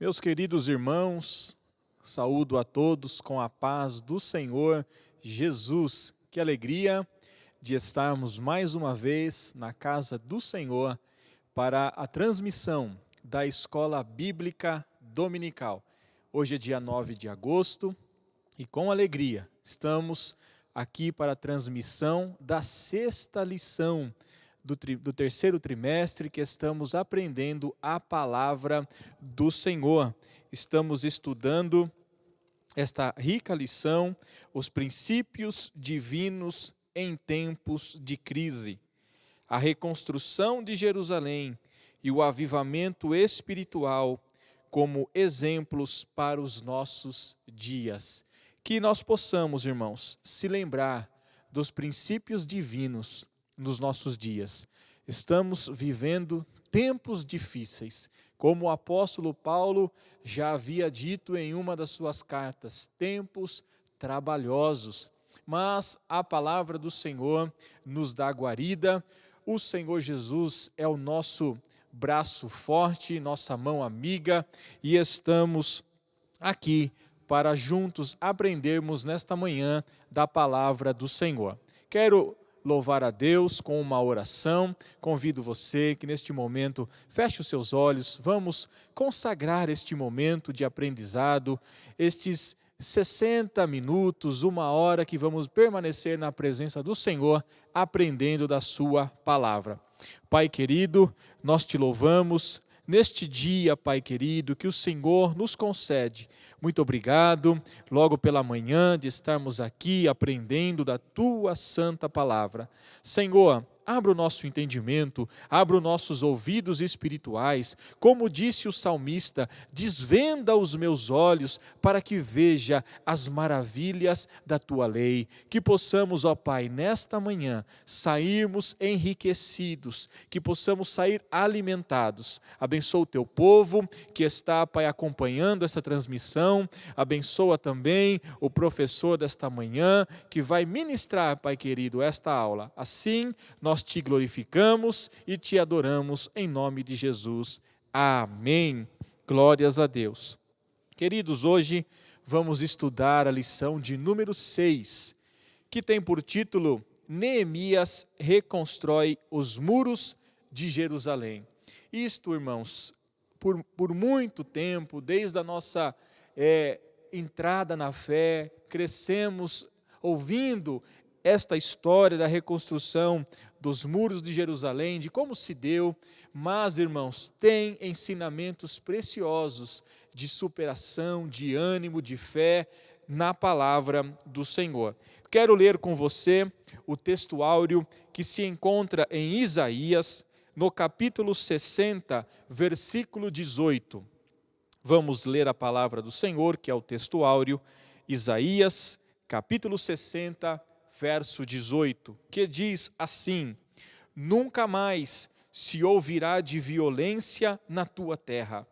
Meus queridos irmãos, saúdo a todos com a paz do Senhor Jesus. Que alegria de estarmos mais uma vez na casa do Senhor para a transmissão da Escola Bíblica Dominical. Hoje é dia 9 de agosto e com alegria estamos aqui para a transmissão da sexta lição do terceiro trimestre, que estamos aprendendo a palavra do Senhor. Estamos estudando esta rica lição, os princípios divinos em tempos de crise, a reconstrução de Jerusalém e o avivamento espiritual como exemplos para os nossos dias. Que nós possamos, irmãos, se lembrar dos princípios divinos nos nossos dias. Estamos vivendo tempos difíceis, como o apóstolo Paulo já havia dito em uma das suas cartas, tempos trabalhosos, mas a palavra do Senhor nos dá guarida. O Senhor Jesus é o nosso braço forte, nossa mão amiga, e estamos aqui para juntos aprendermos nesta manhã da palavra do Senhor. Quero louvar a Deus com uma oração. Convido você que neste momento feche os seus olhos. Vamos consagrar este momento de aprendizado, estes 60 minutos, uma hora que vamos permanecer na presença do Senhor, aprendendo da sua palavra. Pai querido, nós te louvamos neste dia, Pai querido, que o Senhor nos concede. Muito obrigado, logo pela manhã, de estarmos aqui aprendendo da Tua santa palavra. Senhor, abra o nosso entendimento, abra os nossos ouvidos espirituais. Como disse o salmista, desvenda os meus olhos para que veja as maravilhas da Tua lei. Que possamos, ó Pai, nesta manhã, sairmos enriquecidos, que possamos sair alimentados. Abençoa o Teu povo que está, Pai, acompanhando esta transmissão. Abençoa também o professor desta manhã, que vai ministrar, Pai querido, esta aula. Assim, nós te glorificamos e te adoramos em nome de Jesus. Amém. Glórias a Deus. Queridos, hoje vamos estudar a lição de número 6, que tem por título Neemias reconstrói os muros de Jerusalém. Isto, irmãos, por muito tempo, desde a nossa entrada na fé, crescemos ouvindo esta história da reconstrução dos muros de Jerusalém, de como se deu, mas, irmãos, tem ensinamentos preciosos de superação, de ânimo, de fé na palavra do Senhor. Quero ler com você o texto áureo que se encontra em Isaías, no capítulo 60, versículo 18. Vamos ler a palavra do Senhor, que é o texto áureo, Isaías, capítulo 60, verso 18, que diz assim: Nunca mais se ouvirá de violência na tua terra,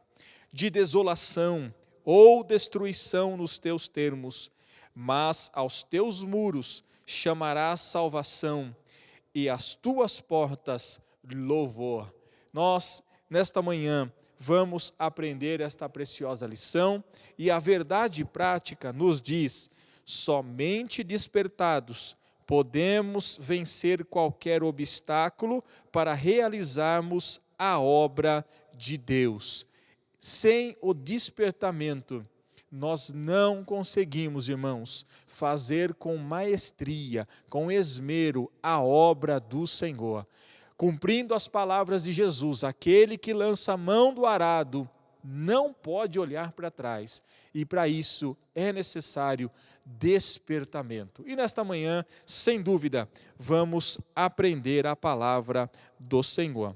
de desolação ou destruição nos teus termos, mas aos teus muros chamarás salvação e às tuas portas louvor. Nós, nesta manhã, vamos aprender esta preciosa lição e a verdade prática nos diz: somente despertados podemos vencer qualquer obstáculo para realizarmos a obra de Deus. Sem o despertamento, nós não conseguimos, irmãos, fazer com maestria, com esmero, a obra do Senhor. Cumprindo as palavras de Jesus, aquele que lança a mão do arado não pode olhar para trás, e para isso é necessário despertamento. E nesta manhã, sem dúvida, vamos aprender a palavra do Senhor.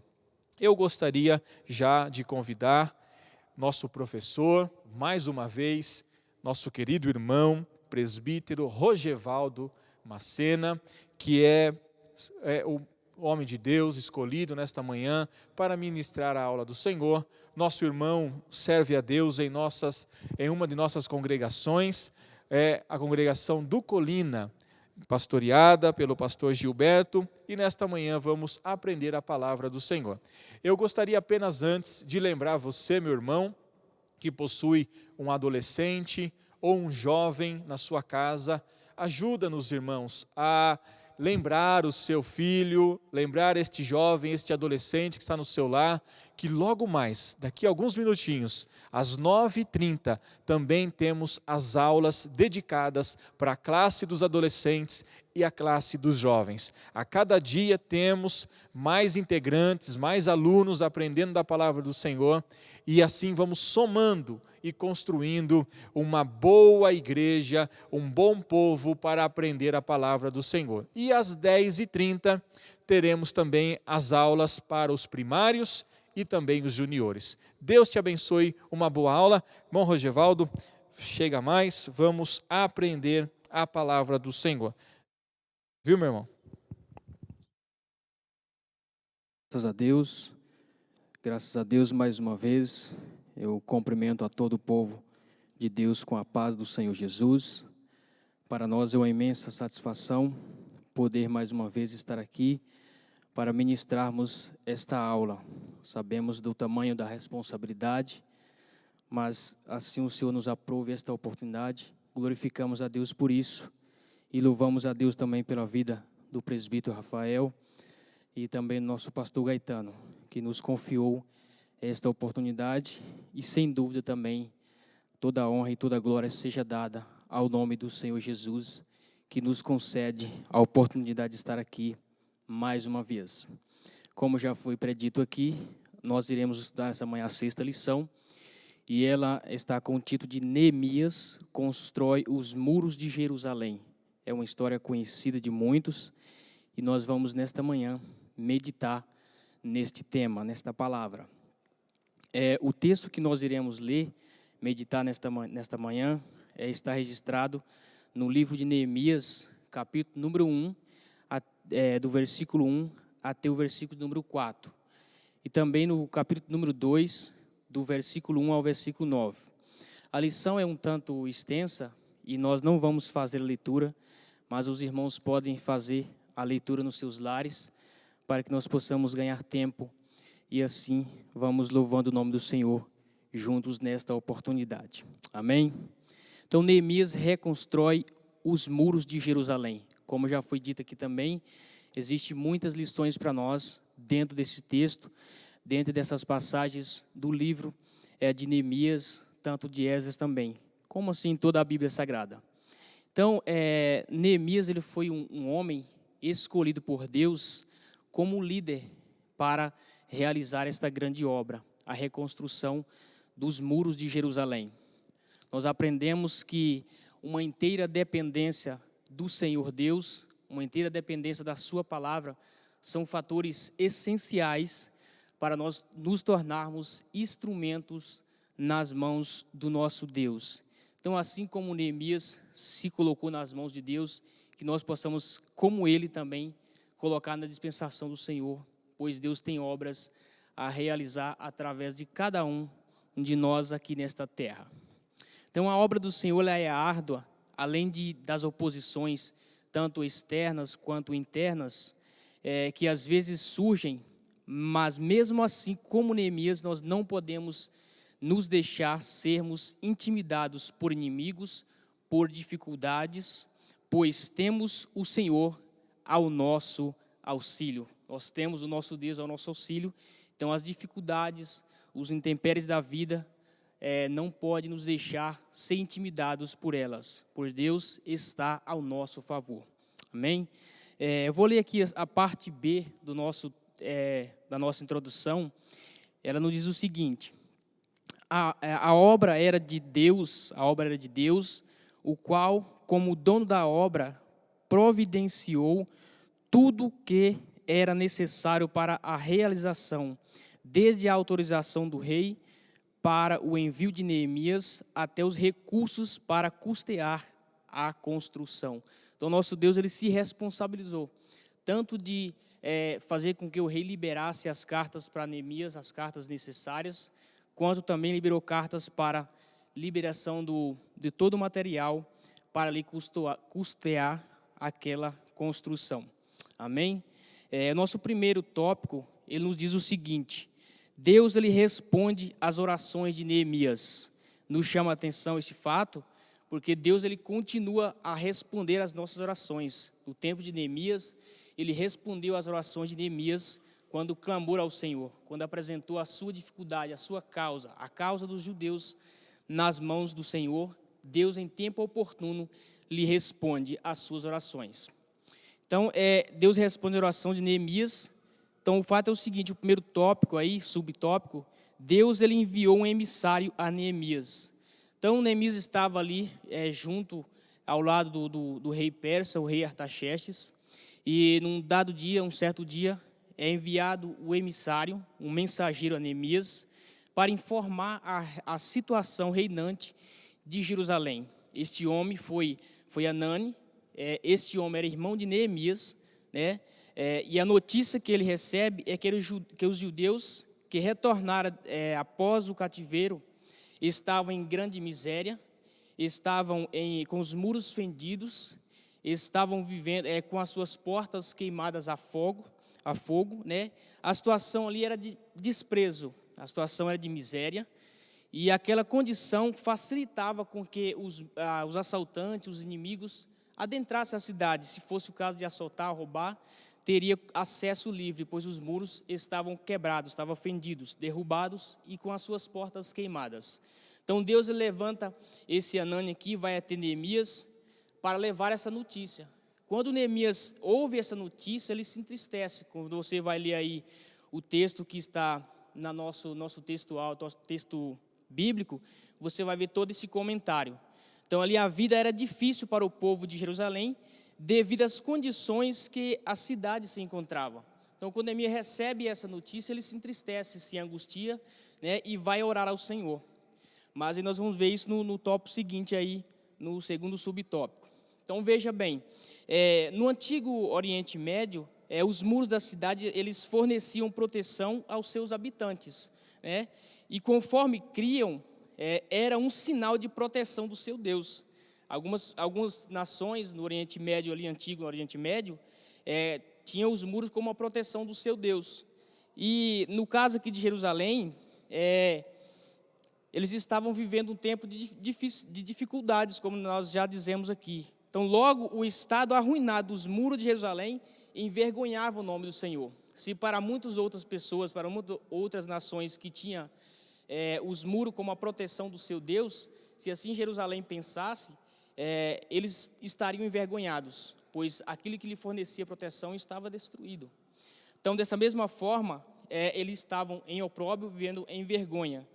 Eu gostaria já de convidar nosso professor, mais uma vez, nosso querido irmão, presbítero Rogevaldo Macena, que é o homem de Deus escolhido nesta manhã para ministrar a aula do Senhor. Nosso irmão serve a Deus em uma de nossas congregações, a congregação do Colina, pastoreada pelo pastor Gilberto, e nesta manhã vamos aprender a palavra do Senhor. Eu gostaria apenas antes de lembrar você, meu irmão, que possui um adolescente ou um jovem na sua casa, ajuda-nos, irmãos, a lembrar o seu filho, lembrar este jovem, este adolescente que está no seu lar, que logo mais, daqui a alguns minutinhos, às 9h30, também temos as aulas dedicadas para a classe dos adolescentes e a classe dos jovens. A cada dia temos mais integrantes, mais alunos aprendendo da palavra do Senhor, e assim vamos somando e construindo uma boa igreja, um bom povo para aprender a palavra do Senhor. E às 10h30 teremos também as aulas para os primários e também os juniores. Deus te abençoe, uma boa aula. Irmão Rogevaldo, chega mais, vamos aprender a palavra do Senhor. Viu, meu irmão? Graças a Deus mais uma vez, eu cumprimento a todo o povo de Deus com a paz do Senhor Jesus. Para nós é uma imensa satisfação poder mais uma vez estar aqui para ministrarmos esta aula. Sabemos do tamanho da responsabilidade, mas assim o Senhor nos aprove esta oportunidade, glorificamos a Deus por isso e louvamos a Deus também pela vida do presbítero Rafael e também do nosso pastor Gaetano, que nos confiou esta oportunidade e sem dúvida também toda a honra e toda a glória seja dada ao nome do Senhor Jesus, que nos concede a oportunidade de estar aqui mais uma vez. Como já foi predito aqui, nós iremos estudar essa manhã a 6ª lição, e ela está com o título de Neemias constrói os muros de Jerusalém. É uma história conhecida de muitos, e nós vamos nesta manhã meditar neste tema, nesta palavra. O texto que nós iremos ler, meditar nesta manhã, está registrado no livro de Neemias, capítulo número 1, do versículo 1 até o versículo número 4. E também no capítulo número 2, do versículo 1 ao versículo 9. A lição é um tanto extensa e nós não vamos fazer a leitura, mas os irmãos podem fazer a leitura nos seus lares, para que nós possamos ganhar tempo e assim vamos louvando o nome do Senhor juntos nesta oportunidade. Amém? Então, Neemias reconstrói os muros de Jerusalém. Como já foi dito aqui também, existem muitas lições para nós dentro desse texto, dentro dessas passagens do livro de Neemias, tanto de Esdras também, como assim toda a Bíblia Sagrada. Então, Neemias ele foi um homem escolhido por Deus como líder para realizar esta grande obra, a reconstrução dos muros de Jerusalém. Nós aprendemos que uma inteira dependência do Senhor Deus, uma inteira dependência da sua palavra, são fatores essenciais para nós nos tornarmos instrumentos nas mãos do nosso Deus. Então, assim como Neemias se colocou nas mãos de Deus, que nós possamos, como ele também, colocar na dispensação do Senhor, pois Deus tem obras a realizar através de cada um de nós aqui nesta terra. Então, a obra do Senhor ela é árdua, além das oposições, tanto externas quanto internas, que às vezes surgem, mas mesmo assim, como Neemias, nós não podemos nos deixar sermos intimidados por inimigos, por dificuldades, pois temos o Senhor ao nosso auxílio. Nós temos o nosso Deus ao nosso auxílio, então as dificuldades, os intempéries da vida, não pode nos deixar ser intimidados por elas, pois Deus está ao nosso favor. Amém? Eu vou ler aqui a parte B da nossa introdução. Ela nos diz o seguinte: a obra era de Deus, o qual, como dono da obra, providenciou tudo que era necessário para a realização, desde a autorização do rei para o envio de Neemias até os recursos para custear a construção. Então, nosso Deus ele se responsabilizou tanto de fazer com que o rei liberasse as cartas para Neemias, as cartas necessárias, quanto também liberou cartas para liberação de todo o material para ali custear aquela construção. Amém? Nosso primeiro tópico, ele nos diz o seguinte: Deus ele responde às orações de Neemias. nos chama a atenção esse fato, porque Deus ele continua a responder às nossas orações. No tempo de Neemias, ele respondeu às orações de Neemias quando clamou ao Senhor, quando apresentou a sua dificuldade, a sua causa, a causa dos judeus nas mãos do Senhor. Deus, em tempo oportuno, lhe responde às suas orações. Então, Deus responde a oração de Neemias. Então, o fato é o seguinte, o primeiro tópico aí, subtópico, Deus ele enviou um emissário a Neemias. Então, Neemias estava ali junto ao lado do rei persa, o rei Artaxerxes, e num dado dia, um certo dia, é enviado o emissário, um mensageiro a Neemias, para informar a situação reinante de Jerusalém. Este homem foi Anani, este homem era irmão de Neemias, né? E a notícia que ele recebe é que os judeus que retornaram após o cativeiro estavam em grande miséria, estavam com os muros fendidos, estavam vivendo com as suas portas queimadas a fogo, né? A situação ali era de desprezo, a situação era de miséria, e aquela condição facilitava com que os assaltantes, os inimigos, adentrassem a cidade. Se fosse o caso de assaltar, roubar, teria acesso livre, pois os muros estavam quebrados, estavam fendidos, derrubados e com as suas portas queimadas. Então Deus levanta esse Anani aqui, vai até Neemias para levar essa notícia. Quando Neemias ouve essa notícia, ele se entristece. Quando você vai ler aí o texto que está no nosso texto bíblico, você vai ver todo esse comentário. Então ali a vida era difícil para o povo de Jerusalém, devido às condições que a cidade se encontrava. Então, quando Neemias recebe essa notícia, ele se entristece, se angustia, né, e vai orar ao Senhor. Mas aí nós vamos ver isso no tópico seguinte, aí, no segundo subtópico. Então, veja bem, no antigo Oriente Médio, os muros da cidade eles forneciam proteção aos seus habitantes, né, e conforme criam, era um sinal de proteção do seu Deus. Algumas nações no Oriente Médio, ali antigo Oriente Médio, tinham os muros como uma proteção do seu Deus. E no caso aqui de Jerusalém, eles estavam vivendo um tempo de dificuldades, como nós já dizemos aqui. Então, logo, o estado arruinado dos muros de Jerusalém envergonhava o nome do Senhor. Se para muitas outras pessoas, para muitas outras nações que tinham os muros como a proteção do seu Deus, se assim Jerusalém pensasse, eles estariam envergonhados, pois aquilo que lhe fornecia proteção estava destruído. Então, dessa mesma forma, eles estavam em opróbrio, vivendo em vergonha.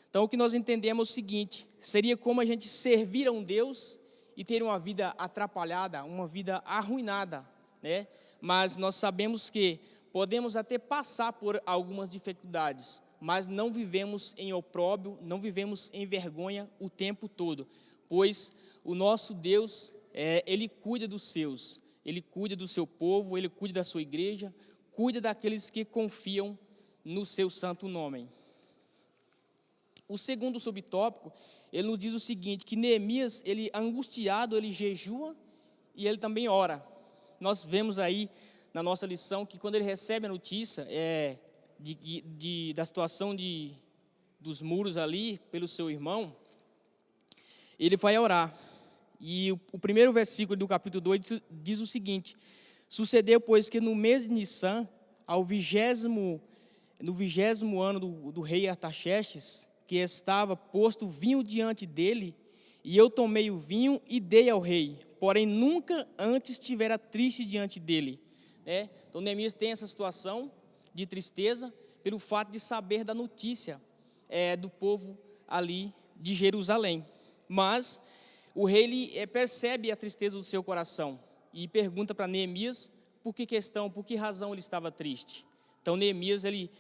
Então, o que nós entendemos é o seguinte: seria como a gente servir a um Deus e ter uma vida atrapalhada, uma vida arruinada, né? Mas nós sabemos que podemos até passar por algumas dificuldades, mas não vivemos em opróbrio, não vivemos em vergonha o tempo todo, pois o nosso Deus, Ele cuida dos seus, Ele cuida do seu povo, Ele cuida da sua igreja, cuida daqueles que confiam no seu santo nome. O segundo subtópico, ele nos diz o seguinte, que Neemias, ele angustiado, ele jejua e ele também ora. Nós vemos aí na nossa lição que quando ele recebe a notícia da situação dos muros ali pelo seu irmão, ele vai orar. E o primeiro versículo do capítulo 2 diz o seguinte: sucedeu, pois, que no mês de Nissan, no 20º ano do rei Artaxerxes, que estava posto vinho diante dele, e eu tomei o vinho e dei ao rei, porém nunca antes tivera triste diante dele. Então Neemias tem essa situação de tristeza pelo fato de saber da notícia do povo ali de Jerusalém. Mas o rei ele percebe a tristeza do seu coração e pergunta para Neemias por que razão ele estava triste. Então Neemias ele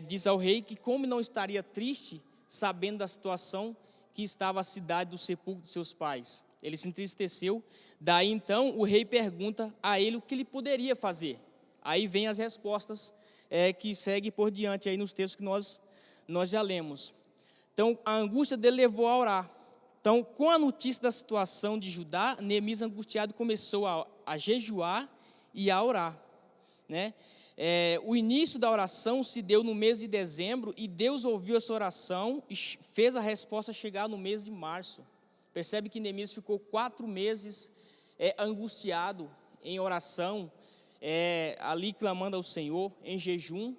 diz ao rei que como não estaria triste sabendo da situação que estava a cidade do sepulcro de seus pais. Ele se entristeceu. Daí então o rei pergunta a ele o que ele poderia fazer. Aí vem as respostas que seguem por diante aí nos textos que nós já lemos. Então a angústia dele levou a orar. Então, com a notícia da situação de Judá, Neemias angustiado começou a jejuar e a orar, né? O início da oração se deu no mês de dezembro e Deus ouviu essa oração e fez a resposta chegar no mês de março. Percebe que Neemias ficou 4 meses angustiado em oração, ali clamando ao Senhor, em jejum,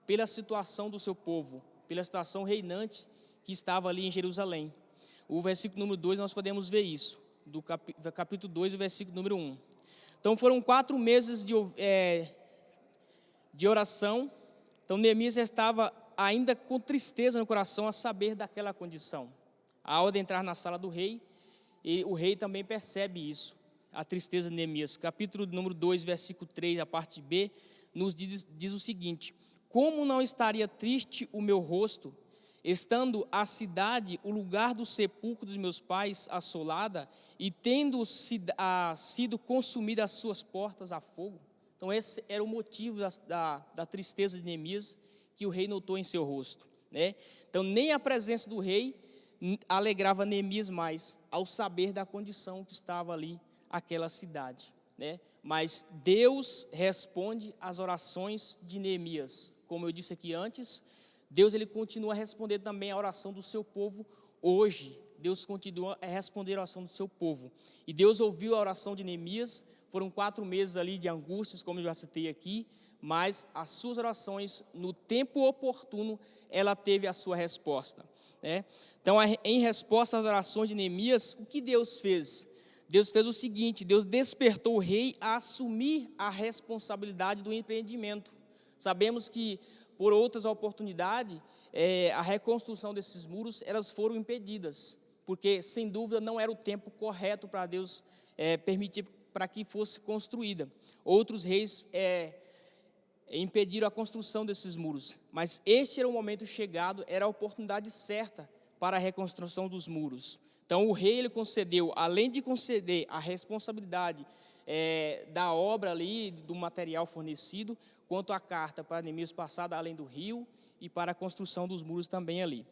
pela situação do seu povo, pela situação reinante que estava ali em Jerusalém. O versículo número 2, nós podemos ver isso, do capítulo 2, o versículo número 1. Então foram 4 meses de oração. Então Neemias estava ainda com tristeza no coração a saber daquela condição. Ao entrar na sala do rei, e o rei também percebe isso, a tristeza de Neemias. Capítulo número 2, versículo 3, a parte B, nos diz o seguinte: como não estaria triste o meu rosto, estando a cidade, o lugar do sepulcro dos meus pais, assolada, e tendo sido consumida as suas portas a fogo? Então esse era o motivo da tristeza de Neemias, que o rei notou em seu rosto, né? Então nem a presença do rei alegrava Neemias mais, ao saber da condição que estava ali aquela cidade, né? Mas Deus responde às orações de Neemias. Como eu disse aqui antes, Deus ele continua a responder também a oração do seu povo hoje. Deus continua a responder a oração do seu povo. E Deus ouviu a oração de Neemias. Foram 4 meses ali de angústias, como eu já citei aqui, mas as suas orações, no tempo oportuno, ela teve a sua resposta, né? Então, em resposta às orações de Neemias, o que Deus fez? Deus fez o seguinte: Deus despertou o rei a assumir a responsabilidade do empreendimento. Sabemos que, por outras oportunidades, a reconstrução desses muros, elas foram impedidas, porque, sem dúvida, não era o tempo correto para Deus permitir para que fosse construída. Outros reis impediram a construção desses muros, mas este era o momento chegado, era a oportunidade certa para a reconstrução dos muros. Então o rei ele concedeu, além de conceder a responsabilidade da obra ali, do material fornecido, quanto a carta para Neemias passada além do rio e para a construção dos muros também ali.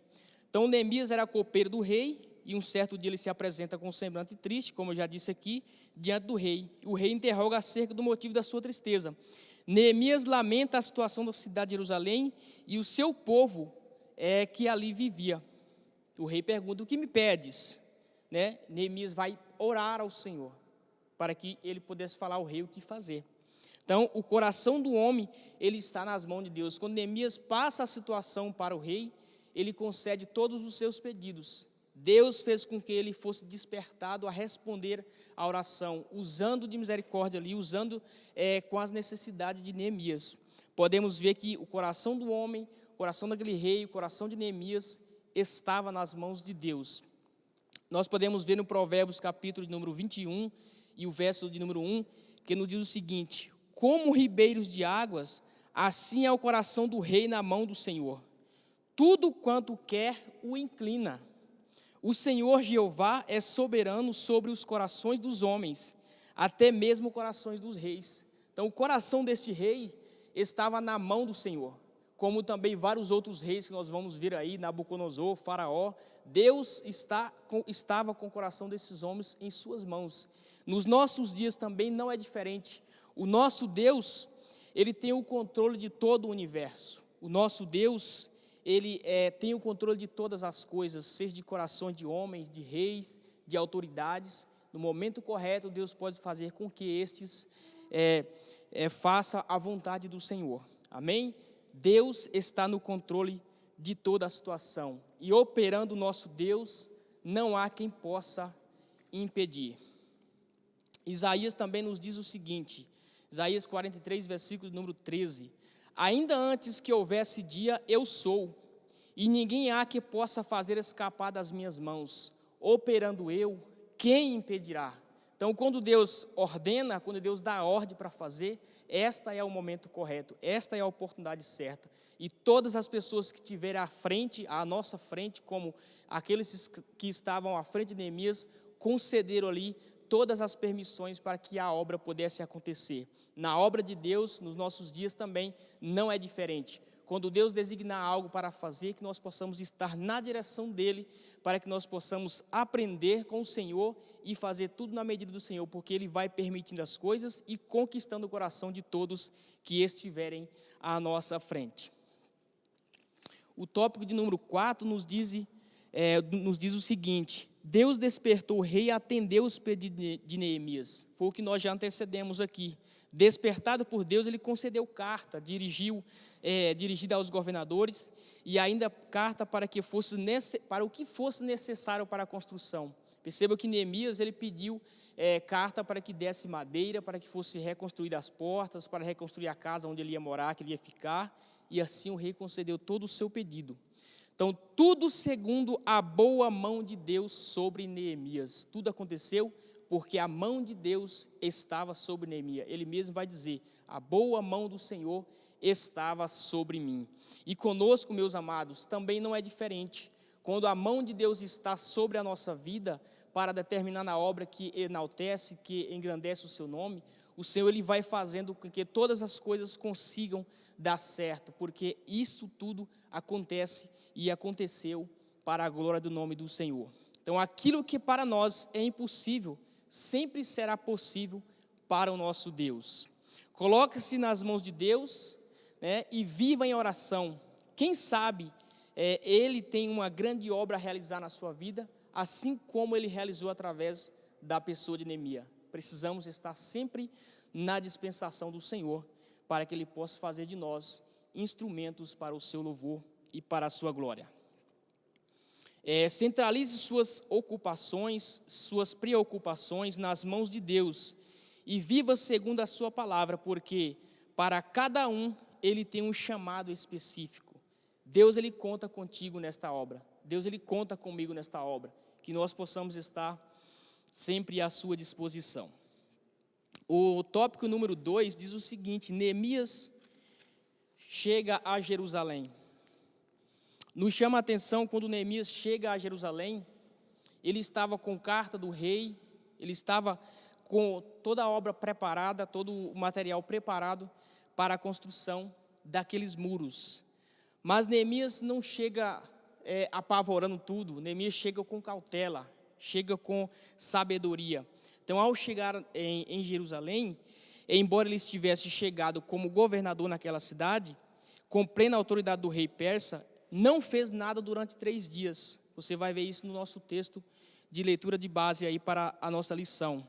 Então Neemias era copeiro do rei, e um certo dia ele se apresenta com um semblante triste, como eu já disse aqui, diante do rei. O rei interroga acerca do motivo da sua tristeza. Neemias lamenta a situação da cidade de Jerusalém e o seu povo que ali vivia. O rei pergunta: o que me pedes? Né? Neemias vai orar ao Senhor, para que ele pudesse falar ao rei o que fazer. Então, o coração do homem, ele está nas mãos de Deus. Quando Neemias passa a situação para o rei, ele concede todos os seus pedidos. Deus fez com que ele fosse despertado a responder a oração, usando de misericórdia ali, usando com as necessidades de Neemias. Podemos ver que o coração do homem, o coração daquele rei, o coração de Neemias estava nas mãos de Deus. Nós podemos ver no Provérbios capítulo de número 21 e o verso de número 1, que nos diz o seguinte: como ribeiros de águas, assim é o coração do rei na mão do Senhor. Tudo quanto quer o inclina. O Senhor Jeová é soberano sobre os corações dos homens, até mesmo corações dos reis. Então, o coração deste rei estava na mão do Senhor, como também vários outros reis que nós vamos ver aí, Nabucodonosor, Faraó. Deus estava com o coração desses homens em suas mãos. Nos nossos dias também não é diferente. O nosso Deus, ele tem o controle de todo o universo. O nosso Deus, ele tem o controle de todas as coisas, seja de corações de homens, de reis, de autoridades. No momento correto, Deus pode fazer com que estes façam a vontade do Senhor. Amém? Deus está no controle de toda a situação. E operando o nosso Deus, não há quem possa impedir. Isaías também nos diz o seguinte, Isaías 43, versículo número 13. Ainda antes que houvesse dia, eu sou, e ninguém há que possa fazer escapar das minhas mãos. Operando eu, quem impedirá? Então, quando Deus ordena, quando Deus dá a ordem para fazer, esta é o momento correto, esta é a oportunidade certa. E todas as pessoas que estiverem à nossa frente, como aqueles que estavam à frente de Neemias, concederam ali todas as permissões para que a obra pudesse acontecer. Na obra de Deus, nos nossos dias também, não é diferente. quando Deus designar algo para fazer, que nós possamos estar na direção dEle, para que nós possamos aprender com o Senhor e fazer tudo na medida do Senhor, porque Ele vai permitindo as coisas e conquistando o coração de todos que estiverem à nossa frente. O tópico de número 4 nos diz o seguinte: Deus despertou o rei e atendeu os pedidos de Neemias. Foi o que nós já antecedemos aqui. Despertado por Deus, ele concedeu carta, dirigida aos governadores, e ainda carta para o que fosse necessário para a construção. Perceba que Neemias ele pediu carta para que desse madeira, para que fosse reconstruída as portas, para reconstruir a casa onde ele ia morar, que ele ia ficar, e assim o rei concedeu todo o seu pedido. Então, tudo segundo a boa mão de Deus sobre Neemias. Tudo aconteceu porque a mão de Deus estava sobre Neemias. Ele mesmo vai dizer: a boa mão do Senhor estava sobre mim. E conosco, meus amados, também não é diferente. Quando a mão de Deus está sobre a nossa vida, para determinar na obra que enaltece, que engrandece o seu nome, o Senhor ele vai fazendo com que todas as coisas consigam dar certo, porque isso tudo acontece e aconteceu para a glória do nome do Senhor. Então, aquilo que para nós é impossível, sempre será possível para o nosso Deus. Coloque-se nas mãos de Deus, né, e viva em oração. Quem sabe Ele tem uma grande obra a realizar na sua vida, assim como Ele realizou através da pessoa de Neemias. Precisamos estar sempre na dispensação do Senhor, para que Ele possa fazer de nós instrumentos para o seu louvor e para a sua glória. Centralize suas ocupações, suas preocupações nas mãos de Deus e viva segundo a sua palavra, porque para cada um Ele tem um chamado específico. Deus ele conta contigo nesta obra. Deus ele conta comigo nesta obra. Que nós possamos estar sempre à sua disposição. O tópico número 2 diz o seguinte: Neemias chega a Jerusalém. Nos chama a atenção quando Neemias chega a Jerusalém, ele estava com carta do rei, ele estava com toda a obra preparada, todo o material preparado para a construção daqueles muros. Mas Neemias não chega apavorando tudo, Neemias chega com cautela, chega com sabedoria. Então, ao chegar em Jerusalém, embora ele estivesse chegado como governador naquela cidade, com plena autoridade do rei persa, não fez nada durante 3 dias. Você vai ver isso no nosso texto de leitura de base aí para a nossa lição.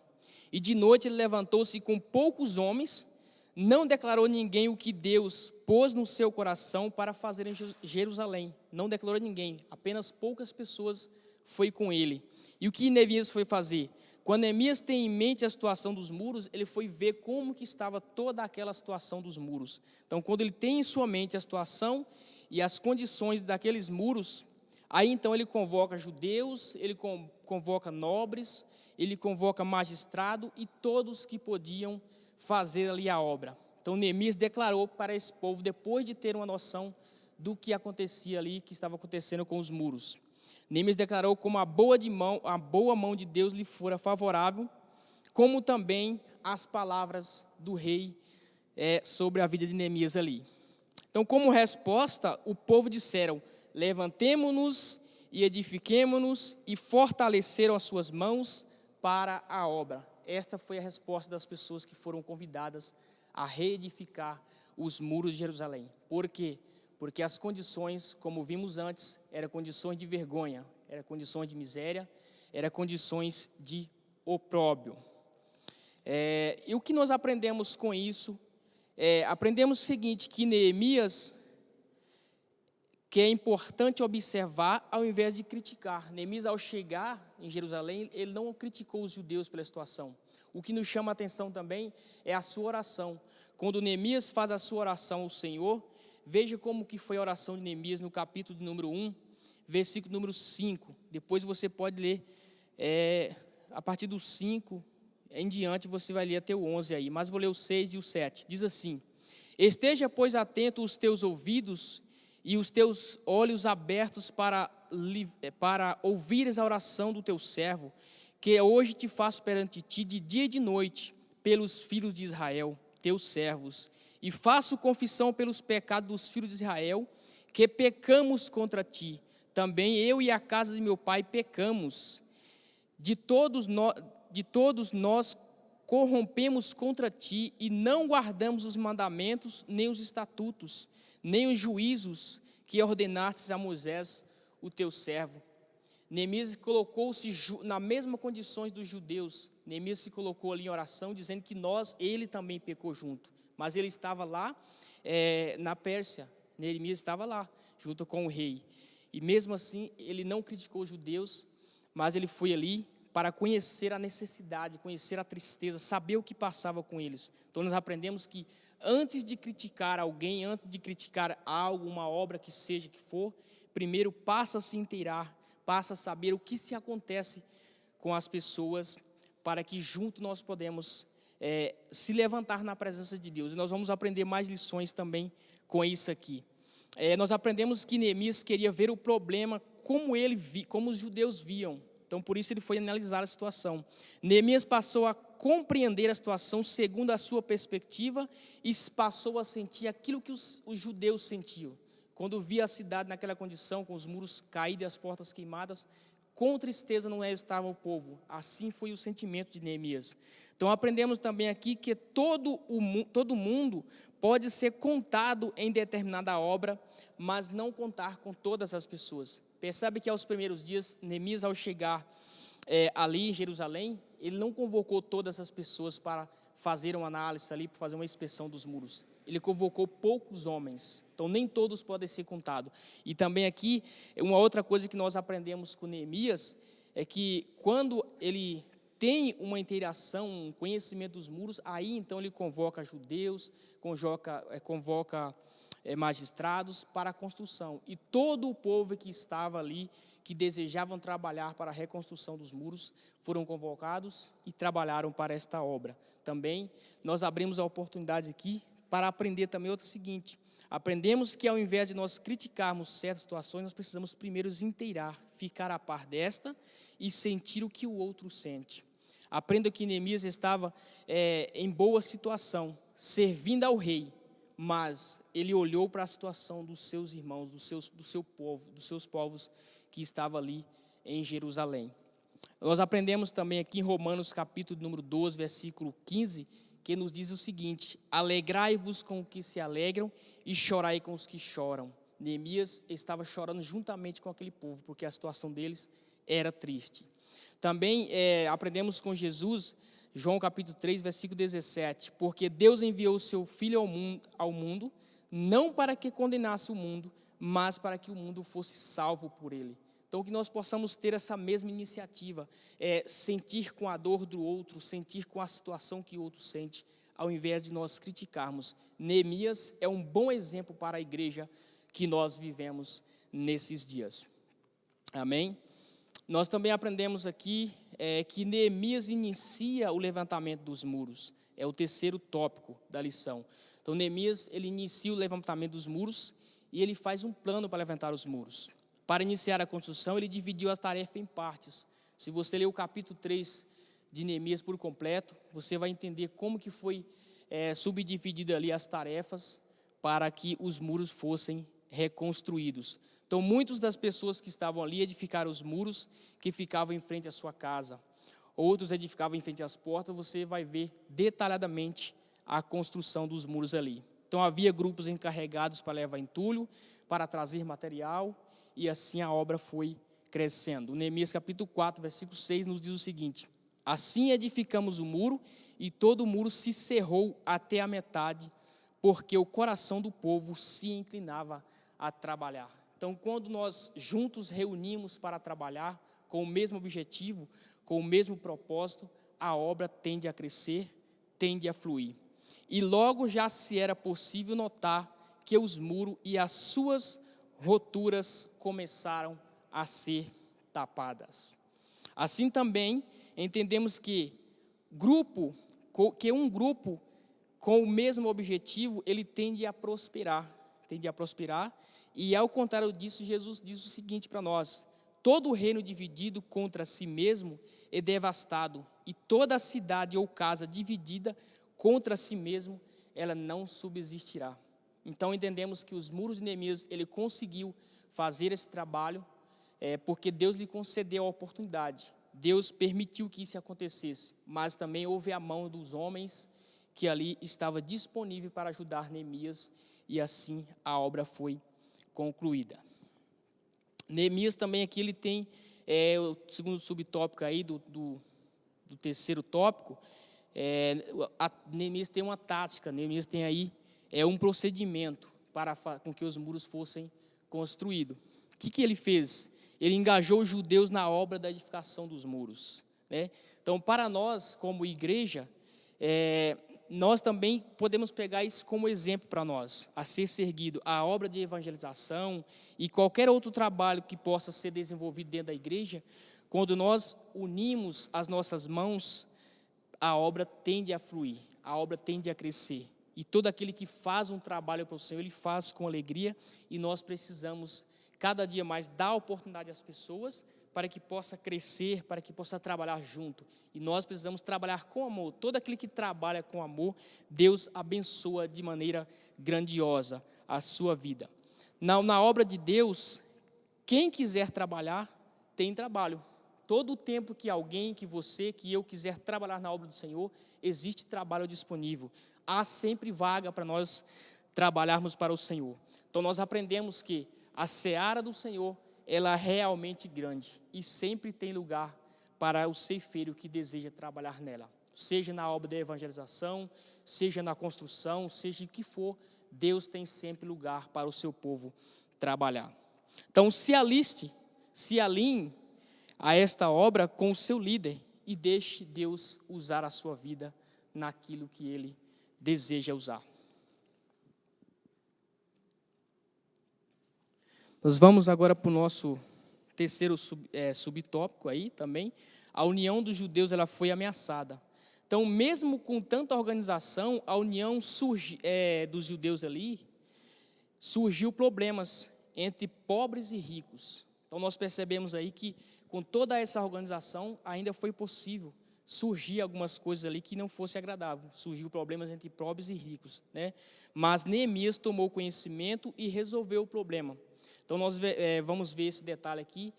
E de noite ele levantou-se com poucos homens, não declarou ninguém o que Deus pôs no seu coração para fazer em Jerusalém. Não declarou ninguém, apenas poucas pessoas foi com ele. E o que Neemias foi fazer? Quando Neemias tem em mente a situação dos muros, ele foi ver como que estava toda aquela situação dos muros. Então, quando ele tem em sua mente a situação e as condições daqueles muros, aí então ele convoca judeus, ele convoca nobres, ele convoca magistrado e todos que podiam fazer ali a obra. Então Neemias declarou para esse povo, depois de ter uma noção do que acontecia ali, que estava acontecendo com os muros. Neemias declarou como a boa mão de Deus lhe fora favorável, como também as palavras do rei sobre a vida de Neemias ali. Então, como resposta, o povo disseram: levantemo-nos e edifiquemo-nos, e fortaleceram as suas mãos para a obra. Esta foi a resposta das pessoas que foram convidadas a reedificar os muros de Jerusalém. Por quê? Porque as condições, como vimos antes, eram condições de vergonha, eram condições de miséria, eram condições de opróbrio. E o que nós aprendemos com isso? Aprendemos o seguinte, que Neemias, que é importante observar ao invés de criticar. Neemias, ao chegar em Jerusalém, ele não criticou os judeus pela situação. O que nos chama a atenção também é a sua oração. Quando Neemias faz a sua oração ao Senhor, veja como que foi a oração de Neemias no capítulo número 1, versículo número 5. Depois você pode ler, a partir do 5 em diante, você vai ler até o 11 aí. Mas vou ler o 6 e o 7. Diz assim: esteja, pois, atento os teus ouvidos e os teus olhos abertos para ouvires a oração do teu servo, que hoje te faço perante ti de dia e de noite, pelos filhos de Israel, teus servos, e faço confissão pelos pecados dos filhos de Israel, que pecamos contra ti. Também eu e a casa de meu pai pecamos. De todos nós corrompemos contra ti e não guardamos os mandamentos, nem os estatutos, nem os juízos que ordenastes a Moisés, o teu servo. Neemias colocou-se na mesma condições dos judeus. Neemias se colocou ali em oração, dizendo que ele também pecou junto. Mas ele estava lá na Pérsia. Neemias estava lá, junto com o rei. E mesmo assim, ele não criticou os judeus, mas ele foi ali para conhecer a necessidade, conhecer a tristeza, saber o que passava com eles. Então nós aprendemos que antes de criticar alguém, antes de criticar algo, uma obra que seja que for, primeiro passa a se inteirar, passa a saber o que se acontece com as pessoas, para que junto nós podemos se levantar na presença de Deus. E nós vamos aprender mais lições também com isso aqui. Nós aprendemos que Neemias queria ver o problema como os judeus viam. Então, por isso ele foi analisar a situação. Neemias passou a compreender a situação segundo a sua perspectiva e passou a sentir aquilo que os judeus sentiam. Quando via a cidade naquela condição, com os muros caídos e as portas queimadas, com tristeza não estava o povo. Assim foi o sentimento de Neemias. Então, aprendemos também aqui que todo mundo pode ser contado em determinada obra, mas não contar com todas as pessoas. Percebe que aos primeiros dias, Neemias, ao chegar ali em Jerusalém, ele não convocou todas as pessoas para fazer uma análise ali, para fazer uma inspeção dos muros. Ele convocou poucos homens, então nem todos podem ser contados. E também aqui, uma outra coisa que nós aprendemos com Neemias, é que quando ele tem uma interação, um conhecimento dos muros, aí então ele convoca judeus, convoca magistrados para a construção. E todo o povo que estava ali, que desejavam trabalhar para a reconstrução dos muros, foram convocados e trabalharam para esta obra. Também nós abrimos a oportunidade aqui para aprender também outro seguinte: aprendemos que ao invés de nós criticarmos certas situações, nós precisamos primeiro inteirar, ficar a par desta e sentir o que o outro sente. Aprenda que Neemias estava em boa situação, servindo ao rei, mas ele olhou para a situação dos seus irmãos, do seu povo, dos seus povos que estavam ali em Jerusalém. Nós aprendemos também aqui em Romanos capítulo número 12, versículo 15, que nos diz o seguinte: alegrai-vos com os que se alegram e chorai com os que choram. Neemias estava chorando juntamente com aquele povo, porque a situação deles era triste. Também aprendemos com Jesus, João capítulo 3, versículo 17, porque Deus enviou o seu Filho ao mundo, não para que condenasse o mundo, mas para que o mundo fosse salvo por ele. Então, que nós possamos ter essa mesma iniciativa, sentir com a dor do outro, sentir com a situação que o outro sente, ao invés de nós criticarmos. Neemias é um bom exemplo para a igreja que nós vivemos nesses dias. Amém? Nós também aprendemos aqui que Neemias inicia o levantamento dos muros. É o terceiro tópico da lição. Então, Neemias, ele inicia o levantamento dos muros e ele faz um plano para levantar os muros. Para iniciar a construção, ele dividiu as tarefas em partes. Se você ler o capítulo 3 de Neemias por completo, você vai entender como que foi subdividida ali as tarefas para que os muros fossem reconstruídos. Então, muitas das pessoas que estavam ali edificaram os muros que ficavam em frente à sua casa. Outros edificavam em frente às portas. Você vai ver detalhadamente a construção dos muros ali. Então, havia grupos encarregados para levar entulho, para trazer material, e assim a obra foi crescendo. Neemias capítulo 4, versículo 6 nos diz o seguinte: assim edificamos o muro, e todo o muro se cerrou até a metade, porque o coração do povo se inclinava a trabalhar. Então, quando nós juntos reunimos para trabalhar com o mesmo objetivo, com o mesmo propósito, a obra tende a crescer, tende a fluir. E logo já se era possível notar que os muros e as suas roturas começaram a ser tapadas. Assim também entendemos que um grupo com o mesmo objetivo, ele tende a prosperar, e ao contrário disso, Jesus diz o seguinte para nós: todo reino dividido contra si mesmo é devastado, e toda cidade ou casa dividida contra si mesmo ela não subsistirá. Então entendemos que os muros de Neemias, ele conseguiu fazer esse trabalho, porque Deus lhe concedeu a oportunidade. Deus permitiu que isso acontecesse, mas também houve a mão dos homens que ali estava disponível para ajudar Neemias, e assim a obra foi concluída. Neemias também aqui ele tem o segundo subtópico aí do terceiro tópico. Neemias tem uma tática, Neemias tem aí um procedimento para com que os muros fossem construídos. O que ele fez? Ele engajou os judeus na obra da edificação dos muros, né? Então, para nós, como igreja, nós também podemos pegar isso como exemplo para nós, a ser seguido, a obra de evangelização e qualquer outro trabalho que possa ser desenvolvido dentro da igreja. Quando nós unimos as nossas mãos, a obra tende a fluir, a obra tende a crescer. E todo aquele que faz um trabalho para o Senhor, ele faz com alegria, e nós precisamos cada dia mais dar oportunidade às pessoas para que possa crescer, para que possa trabalhar junto. E nós precisamos trabalhar com amor. Todo aquele que trabalha com amor, Deus abençoa de maneira grandiosa a sua vida. Na obra de Deus, quem quiser trabalhar, tem trabalho. Todo o tempo que alguém, que você, que eu quiser trabalhar na obra do Senhor, existe trabalho disponível. Há sempre vaga para nós trabalharmos para o Senhor. Então nós aprendemos que a seara do Senhor, ela é realmente grande e sempre tem lugar para o ceifeiro que deseja trabalhar nela. Seja na obra da evangelização, seja na construção, seja o que for, Deus tem sempre lugar para o seu povo trabalhar. Então se alinhe a esta obra com o seu líder e deixe Deus usar a sua vida naquilo que Ele deseja usar. Nós vamos agora para o nosso terceiro subtópico aí também. A união dos judeus ela foi ameaçada. Então, mesmo com tanta organização, a união dos judeus ali, surgiu problemas entre pobres e ricos. Então, nós percebemos aí que com toda essa organização, ainda foi possível surgir algumas coisas ali que não fosse agradável. Surgiu problemas entre pobres e ricos, né? Mas Neemias tomou conhecimento e resolveu o problema. Então, nós vamos ver esse detalhe aqui,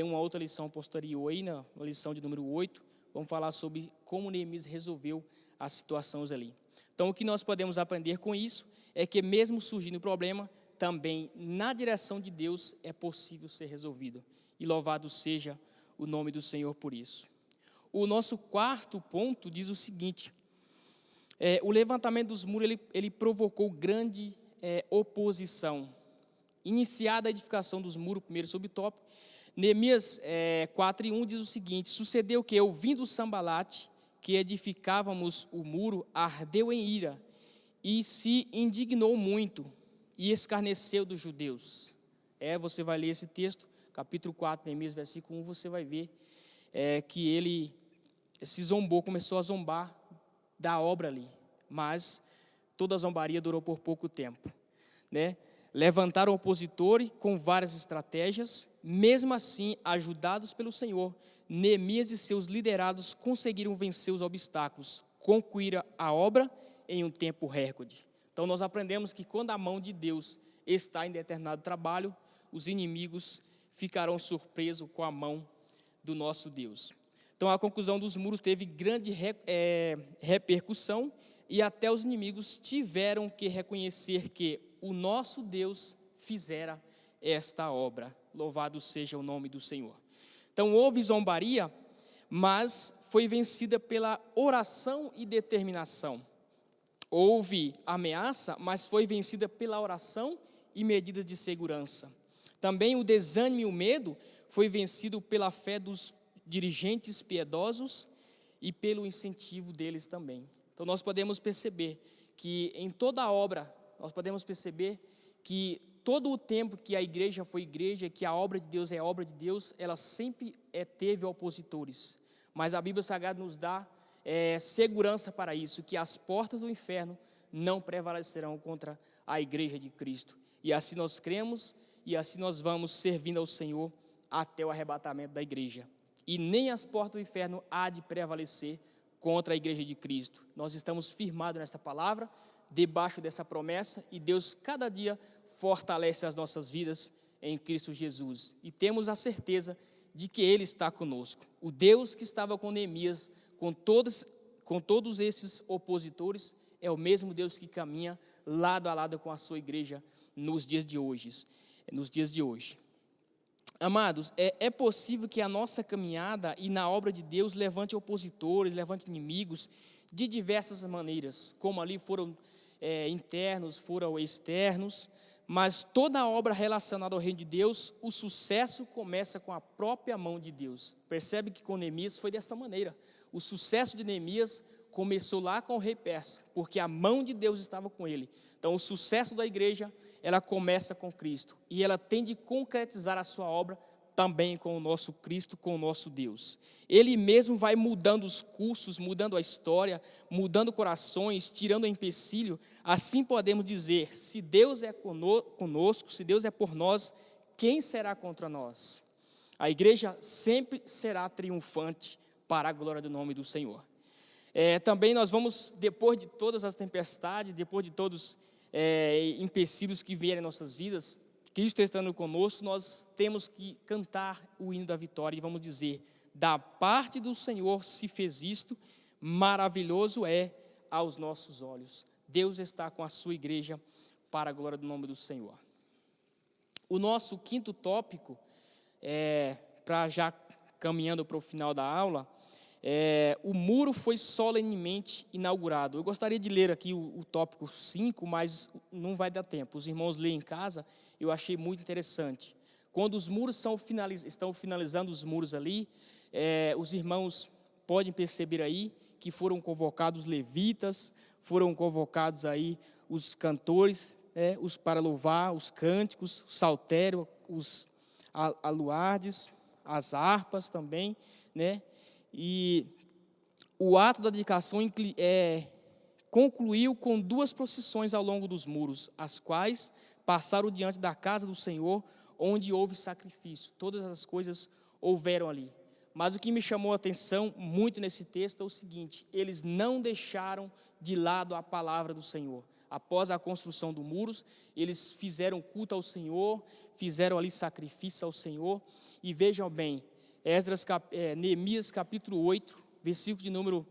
uma outra lição posterior aí, na lição de número 8, vamos falar sobre como Neemias resolveu as situações ali. Então, o que nós podemos aprender com isso é que mesmo surgindo o problema, também na direção de Deus é possível ser resolvido. E louvado seja o nome do Senhor por isso. O nosso quarto ponto diz o seguinte: o levantamento dos muros ele provocou grande oposição. Iniciada a edificação dos muros, primeiro subtópico, Neemias 4:1 diz o seguinte: sucedeu que, ouvindo Sambalate, que edificávamos o muro, ardeu em ira, e se indignou muito, e escarneceu dos judeus. Você vai ler esse texto, capítulo 4, Neemias, versículo 1, você vai ver que ele se zombou, começou a zombar da obra ali, mas toda a zombaria durou por pouco tempo, né? Levantaram o opositor com várias estratégias, mesmo assim, ajudados pelo Senhor, Neemias e seus liderados conseguiram vencer os obstáculos, concluíram a obra em um tempo recorde. Então, nós aprendemos que quando a mão de Deus está em determinado trabalho, os inimigos ficarão surpresos com a mão do nosso Deus. Então, a conclusão dos muros teve grande repercussão e até os inimigos tiveram que reconhecer que o nosso Deus fizera esta obra. Louvado seja o nome do Senhor. Então, houve zombaria, mas foi vencida pela oração e determinação. Houve ameaça, mas foi vencida pela oração e medidas de segurança. Também o desânimo e o medo foi vencido pela fé dos dirigentes piedosos e pelo incentivo deles também. Então, nós podemos perceber que em toda a obra, nós podemos perceber que todo o tempo que a igreja foi igreja, que a obra de Deus é obra de Deus, ela sempre teve opositores. Mas a Bíblia Sagrada nos dá segurança para isso, que as portas do inferno não prevalecerão contra a igreja de Cristo. E assim nós cremos, e assim nós vamos servindo ao Senhor até o arrebatamento da igreja. E nem as portas do inferno há de prevalecer contra a igreja de Cristo. Nós estamos firmados nesta palavra, debaixo dessa promessa e Deus cada dia fortalece as nossas vidas em Cristo Jesus. E temos a certeza de que Ele está conosco. O Deus que estava com Neemias, com todos esses opositores, é o mesmo Deus que caminha lado a lado com a sua igreja nos dias de hoje. Amados, é possível que a nossa caminhada e na obra de Deus levante opositores, levante inimigos de diversas maneiras, como ali foram internos, foram externos, mas toda a obra relacionada ao reino de Deus, o sucesso começa com a própria mão de Deus. Percebe que com Neemias foi desta maneira. O sucesso de Neemias começou lá com o rei persa, porque a mão de Deus estava com ele. Então, o sucesso da igreja, ela começa com Cristo, e ela tem de concretizar a sua obra também com o nosso Cristo, com o nosso Deus. Ele mesmo vai mudando os cursos, mudando a história, mudando corações, tirando o empecilho. Assim podemos dizer, se Deus é conosco, se Deus é por nós, quem será contra nós? A igreja sempre será triunfante para a glória do nome do Senhor. Também nós vamos, depois de todas as tempestades, depois de todos empecilhos que vierem em nossas vidas, Cristo estando conosco, nós temos que cantar o hino da vitória e vamos dizer, da parte do Senhor se fez isto, maravilhoso é aos nossos olhos. Deus está com a sua igreja para a glória do nome do Senhor. O nosso quinto tópico, para já caminhando para o final da aula, o muro foi solenemente inaugurado. Eu gostaria de ler aqui o tópico 5, mas não vai dar tempo. Os irmãos leem em casa, eu achei muito interessante. Quando os muros estão finalizando os muros ali, os irmãos podem perceber aí que foram convocados levitas, foram convocados aí os cantores, os para louvar, os cânticos, o saltério, os aluardes, as harpas também, né? E o ato da dedicação concluiu com 2 procissões ao longo dos muros, as quais passaram diante da casa do Senhor, onde houve sacrifício. Todas as coisas houveram ali. Mas o que me chamou a atenção muito nesse texto é o seguinte: eles não deixaram de lado a palavra do Senhor. Após a construção dos muros, eles fizeram culto ao Senhor, fizeram ali sacrifício ao Senhor. E vejam bem, Neemias capítulo 8, versículo de número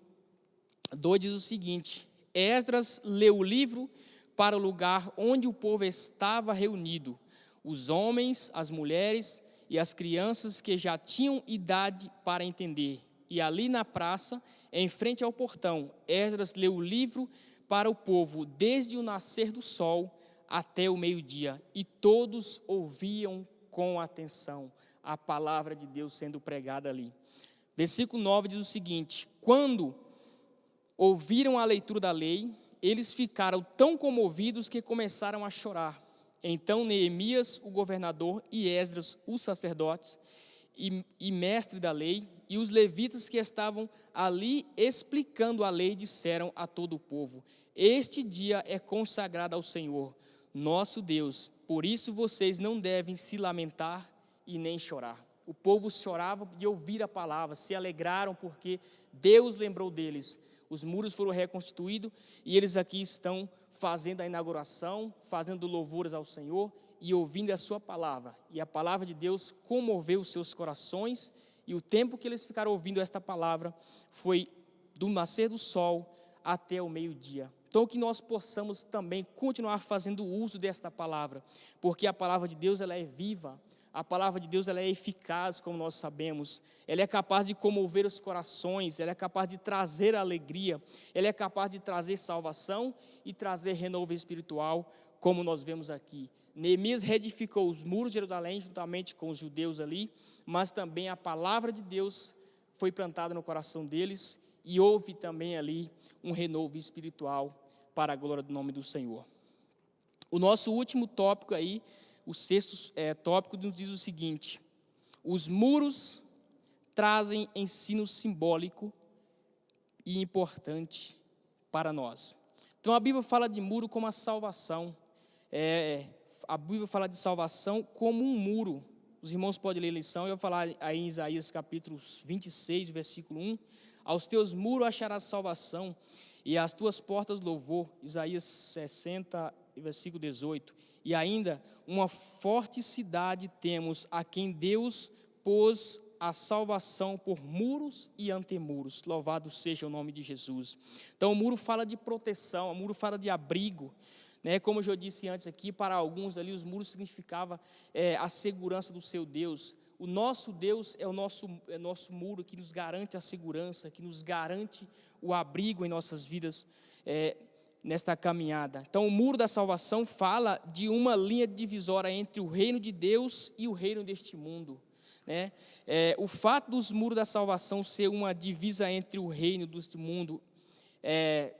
2 diz o seguinte: Esdras leu o livro para o lugar onde o povo estava reunido, os homens, as mulheres e as crianças que já tinham idade para entender. E ali na praça, em frente ao portão, Esdras leu o livro para o povo desde o nascer do sol até o meio-dia, e todos ouviam com atenção a palavra de Deus sendo pregada ali. Versículo 9 diz o seguinte: quando ouviram a leitura da lei, eles ficaram tão comovidos que começaram a chorar. Então Neemias, o governador, e Esdras, os sacerdotes e mestre da lei, e os levitas que estavam ali explicando a lei, disseram a todo o povo: este dia é consagrado ao Senhor, nosso Deus, por isso vocês não devem se lamentar e nem chorar. O povo chorava de ouvir a palavra, se alegraram porque Deus lembrou deles. Os muros foram reconstituídos e eles aqui estão fazendo a inauguração, fazendo louvores ao Senhor e ouvindo a sua palavra. E a palavra de Deus comoveu os seus corações, e o tempo que eles ficaram ouvindo esta palavra foi do nascer do sol até o meio-dia. Então, que nós possamos também continuar fazendo uso desta palavra, porque a palavra de Deus ela é viva. A palavra de Deus ela é eficaz, como nós sabemos. Ela é capaz de comover os corações, ela é capaz de trazer alegria, ela é capaz de trazer salvação e trazer renovo espiritual, como nós vemos aqui. Neemias reedificou os muros de Jerusalém juntamente com os judeus ali, mas também a palavra de Deus foi plantada no coração deles e houve também ali um renovo espiritual para a glória do nome do Senhor. O nosso último tópico aí, o sexto tópico, nos diz o seguinte: os muros trazem ensino simbólico e importante para nós. Então a Bíblia fala de muro como a salvação. A Bíblia fala de salvação como um muro. Os irmãos podem ler a lição, eu vou falar aí em Isaías capítulo 26, versículo 1. Aos teus muros acharás salvação, e as tuas portas louvor, Isaías 60, versículo 18, e ainda uma forte cidade temos, a quem Deus pôs a salvação por muros e antemuros, louvado seja o nome de Jesus. Então o muro fala de proteção, o muro fala de abrigo, né? Como eu já disse antes aqui, para alguns ali os muros significavam a segurança do seu Deus. O nosso Deus é o nosso muro que nos garante a segurança, que nos garante o abrigo em nossas vidas, nesta caminhada. Então o muro da salvação fala de uma linha divisória entre o reino de Deus e o reino deste mundo, né? O fato dos muros da salvação ser uma divisa entre o reino deste mundo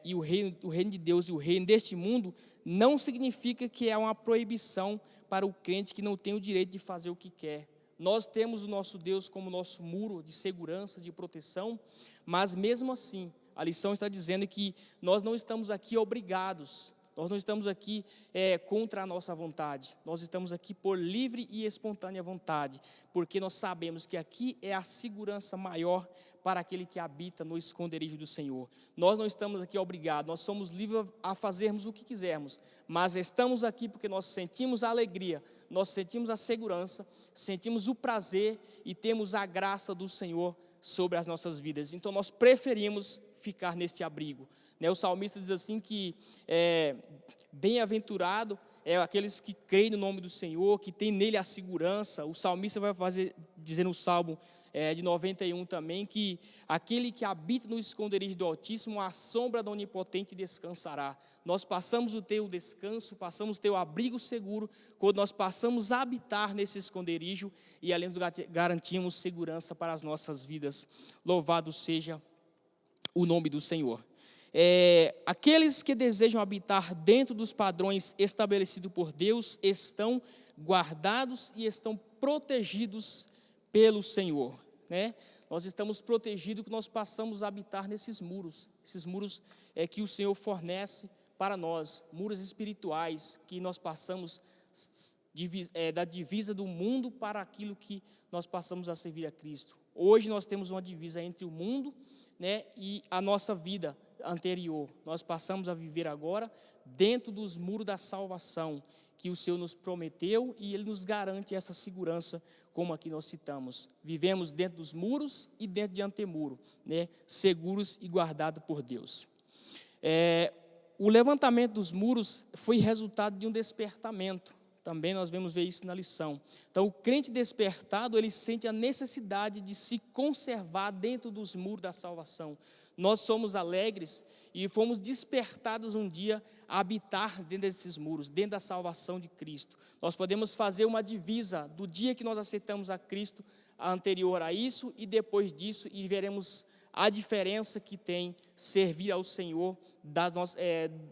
e o reino de Deus e o reino deste mundo, não significa que é uma proibição para o crente que não tem o direito de fazer o que quer. Nós temos o nosso Deus como nosso muro de segurança, de proteção, mas mesmo assim, a lição está dizendo que nós não estamos aqui obrigados, nós não estamos aqui contra a nossa vontade, nós estamos aqui por livre e espontânea vontade, porque nós sabemos que aqui é a segurança maior para aquele que habita no esconderijo do Senhor. Nós não estamos aqui obrigados, nós somos livres a fazermos o que quisermos, mas estamos aqui porque nós sentimos a alegria, nós sentimos a segurança, sentimos o prazer e temos a graça do Senhor sobre as nossas vidas. Então nós preferimos ficar neste abrigo. O salmista diz assim que bem-aventurado é aqueles que creem no nome do Senhor, que tem nele a segurança. O salmista vai dizer no Salmo de 91 também, que aquele que habita no esconderijo do Altíssimo, à sombra do Onipotente descansará. Nós passamos o teu descanso, passamos o teu abrigo seguro, quando nós passamos a habitar nesse esconderijo, e além de garantimos segurança para as nossas vidas. Louvado seja o nome do Senhor. Aqueles que desejam habitar dentro dos padrões estabelecidos por Deus estão guardados e estão protegidos pelo Senhor, né? Nós estamos protegidos que nós passamos a habitar nesses muros, esses muros que o Senhor fornece para nós, muros espirituais que nós passamos da divisa do mundo para aquilo que nós passamos a servir a Cristo. Hoje nós temos uma divisa entre o mundo, né, e a nossa vida anterior. Nós passamos a viver agora dentro dos muros da salvação que o Senhor nos prometeu, e Ele nos garante essa segurança, como aqui nós citamos. Vivemos dentro dos muros e dentro de antemuro, né, seguros e guardados por Deus. O levantamento dos muros foi resultado de um despertamento. Também nós vamos ver isso na lição. Então, o crente despertado, ele sente a necessidade de se conservar dentro dos muros da salvação. Nós somos alegres e fomos despertados um dia a habitar dentro desses muros, dentro da salvação de Cristo. Nós podemos fazer uma divisa do dia que nós aceitamos a Cristo, anterior a isso e depois disso, e veremos a diferença que tem servir ao Senhor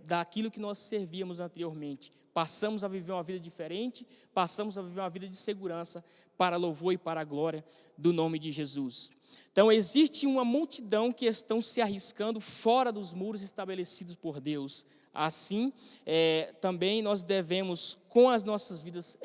daquilo que nós servíamos anteriormente. Passamos a viver uma vida diferente, passamos a viver uma vida de segurança para louvor e para a glória do nome de Jesus. Então, existe uma multidão que estão se arriscando fora dos muros estabelecidos por Deus. Assim, também nós devemos, com as nossas vidas,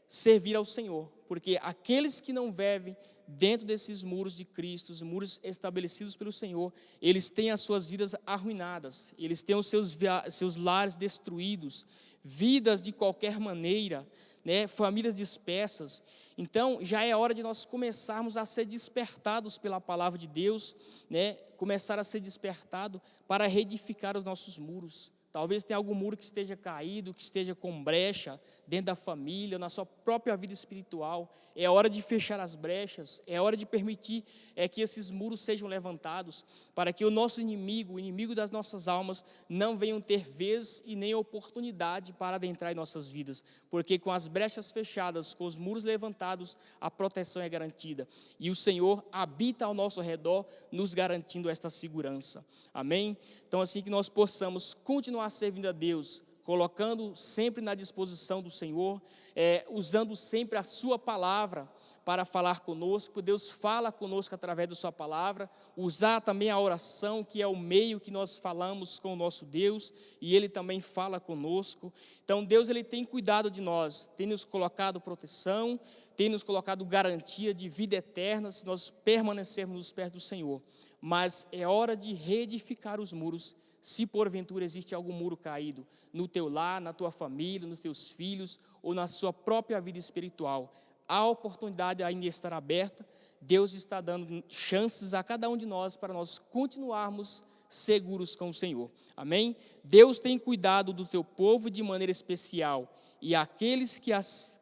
servir ao Senhor, porque aqueles que não vivem dentro desses muros de Cristo, os muros estabelecidos pelo Senhor, eles têm as suas vidas arruinadas, eles têm os seus lares destruídos, vidas de qualquer maneira, né, famílias dispersas. Então, já é hora de nós começarmos a ser despertados pela palavra de Deus, né, começar a ser despertado para reedificar os nossos muros. Talvez tenha algum muro que esteja caído, que esteja com brecha dentro da família, na sua própria vida espiritual. É hora de fechar as brechas, é hora de permitir que esses muros sejam levantados, para que o nosso inimigo, o inimigo das nossas almas, não venham ter vez e nem oportunidade para adentrar em nossas vidas. Porque com as brechas fechadas, com os muros levantados, a proteção é garantida. E o Senhor habita ao nosso redor, nos garantindo esta segurança. Amém? Então, assim que nós possamos continuar servindo a Deus, colocando sempre na disposição do Senhor, usando sempre a sua palavra para falar conosco. Deus fala conosco através da sua palavra, usar também a oração, que é o meio que nós falamos com o nosso Deus, e Ele também fala conosco. Então, Deus, Ele tem cuidado de nós, tem nos colocado proteção, tem nos colocado garantia de vida eterna, se nós permanecermos nos pés do Senhor. Mas é hora de reedificar os muros Se porventura existe algum muro caído no teu lar, na tua família, nos teus filhos ou na sua própria vida espiritual, a oportunidade ainda está aberta. Deus está dando chances a cada um de nós para nós continuarmos seguros com o Senhor. Amém? Deus tem cuidado do teu povo de maneira especial, e aqueles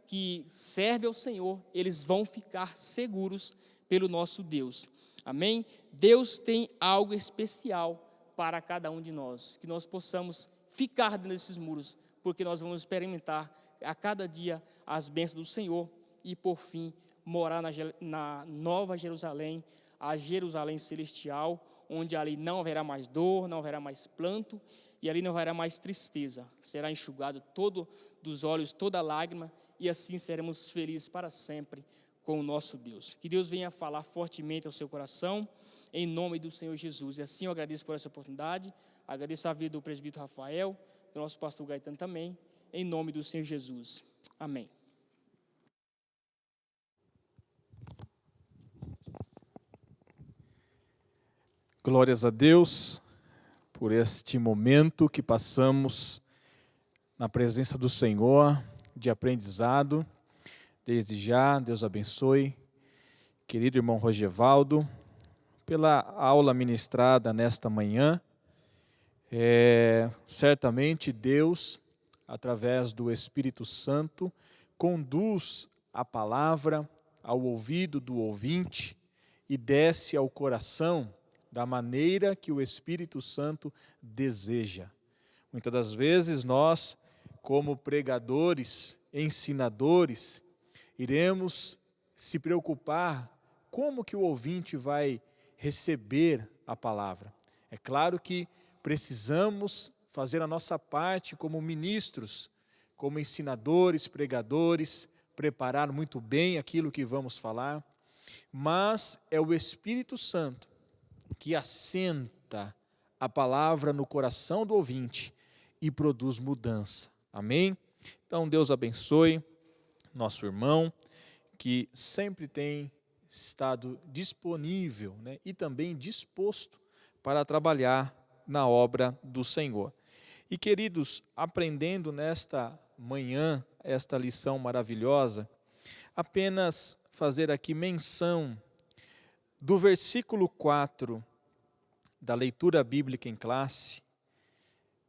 que servem ao Senhor, eles vão ficar seguros pelo nosso Deus. Amém? Deus tem algo especial para cada um de nós, que nós possamos ficar dentro desses muros, porque nós vamos experimentar a cada dia as bênçãos do Senhor e, por fim, morar na Nova Jerusalém, a Jerusalém celestial, onde ali não haverá mais dor, não haverá mais planto, e ali não haverá mais tristeza. Será enxugado todo dos olhos, toda lágrima, e assim seremos felizes para sempre com o nosso Deus. Que Deus venha falar fortemente ao seu coração, em nome do Senhor Jesus. E assim eu agradeço por essa oportunidade, agradeço a vida do presbítero Rafael, do nosso pastor Gaetano também, em nome do Senhor Jesus. Amém. Glórias a Deus por este momento que passamos na presença do Senhor, de aprendizado. Desde já, Deus abençoe, querido irmão Rogevaldo, pela aula ministrada nesta manhã. Certamente Deus, através do Espírito Santo, conduz a palavra ao ouvido do ouvinte e desce ao coração da maneira que o Espírito Santo deseja. Muitas das vezes nós, como pregadores, ensinadores, iremos se preocupar como que o ouvinte vai receber a palavra. É claro que precisamos fazer a nossa parte como ministros, como ensinadores, pregadores, preparar muito bem aquilo que vamos falar, mas é o Espírito Santo que assenta a palavra no coração do ouvinte e produz mudança. Amém? Então, Deus abençoe nosso irmão, que sempre tem estado disponível, né, e também disposto para trabalhar na obra do Senhor. E, queridos, aprendendo nesta manhã esta lição maravilhosa, apenas fazer aqui menção do versículo 4 da leitura bíblica em classe.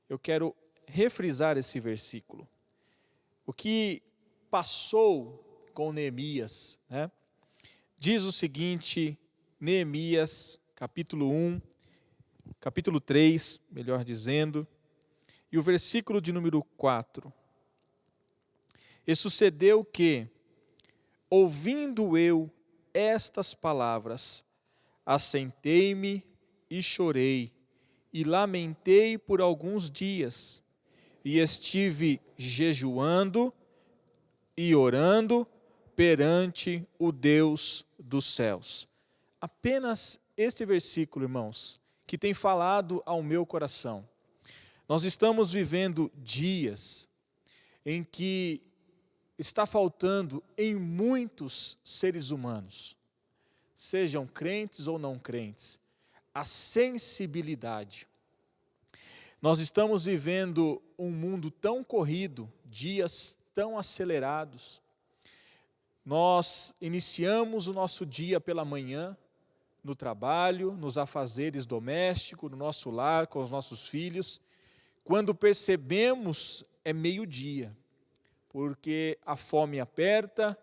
Eu quero refrisar esse versículo. O que passou com Neemias, né? Diz o seguinte, Neemias, capítulo 1, capítulo 3, melhor dizendo, e o versículo de número 4. E sucedeu que, ouvindo eu estas palavras, assentei-me e chorei, e lamentei por alguns dias, e estive jejuando e orando perante o Deus dos céus. Apenas este versículo, irmãos, que tem falado ao meu coração. Nós estamos vivendo dias em que está faltando em muitos seres humanos, sejam crentes ou não crentes, a sensibilidade. Nós estamos vivendo um mundo tão corrido, dias tão acelerados. Nós iniciamos o nosso dia pela manhã, no trabalho, nos afazeres domésticos, no nosso lar, com os nossos filhos. Quando percebemos, é meio-dia, porque a fome aperta,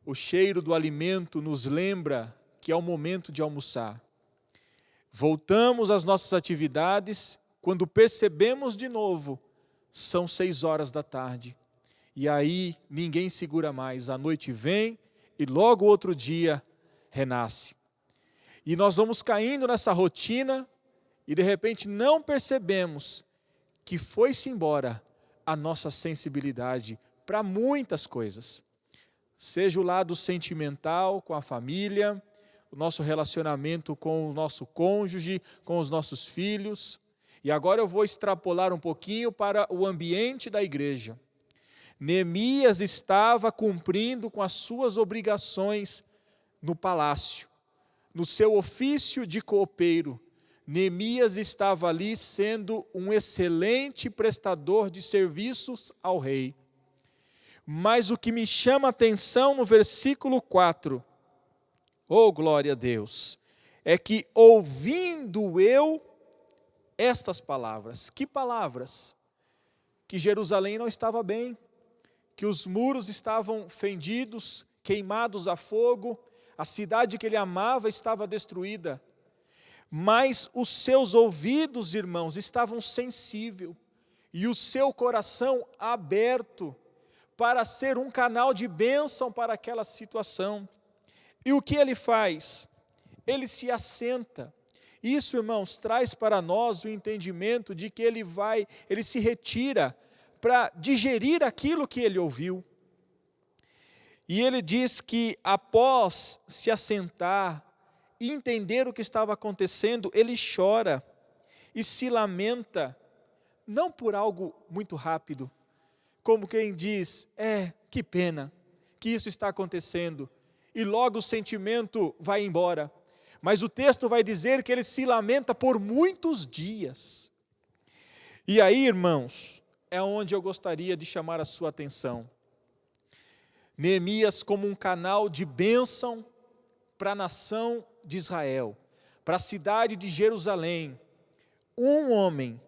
o cheiro do alimento nos lembra que é o momento de almoçar. Voltamos às nossas atividades, quando percebemos de novo, são 6 horas da tarde. E aí ninguém segura mais, a noite vem e logo outro dia renasce. E nós vamos caindo nessa rotina e de repente não percebemos que foi-se embora a nossa sensibilidade para muitas coisas. Seja o lado sentimental com a família, o nosso relacionamento com o nosso cônjuge, com os nossos filhos. E agora eu vou extrapolar um pouquinho para o ambiente da igreja. Neemias estava cumprindo com as suas obrigações no palácio, no seu ofício de copeiro, Neemias estava ali sendo um excelente prestador de serviços ao rei. Mas o que me chama a atenção no versículo 4, oh glória a Deus, é que ouvindo eu estas palavras. Que palavras? Que Jerusalém não estava bem, que os muros estavam fendidos, queimados a fogo, a cidade que ele amava estava destruída. Mas os seus ouvidos, irmãos, estavam sensíveis e o seu coração aberto para ser um canal de bênção para aquela situação. E o que ele faz? Ele se assenta. Isso, irmãos, traz para nós o entendimento de que ele se retira para digerir aquilo que ele ouviu. E ele diz que após se assentar e entender o que estava acontecendo, ele chora e se lamenta, não por algo muito rápido, como quem diz, que pena que isso está acontecendo, e logo o sentimento vai embora. Mas o texto vai dizer que ele se lamenta por muitos dias. E aí, irmãos, é onde eu gostaria de chamar a sua atenção. Neemias como um canal de bênção para a nação de Israel, para a cidade de Jerusalém. Um homem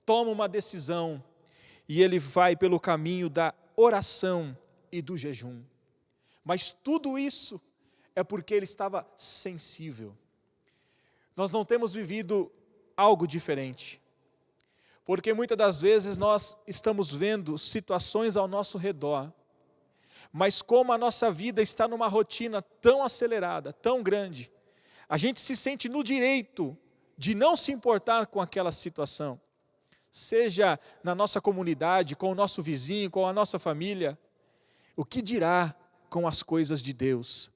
toma uma decisão e ele vai pelo caminho da oração e do jejum. Mas tudo isso é porque ele estava sensível. Nós não temos vivido algo diferente, porque muitas das vezes nós estamos vendo situações ao nosso redor, mas como a nossa vida está numa rotina tão acelerada, tão grande, a gente se sente no direito de não se importar com aquela situação, seja na nossa comunidade, com o nosso vizinho, com a nossa família, o que dirá com as coisas de Deus?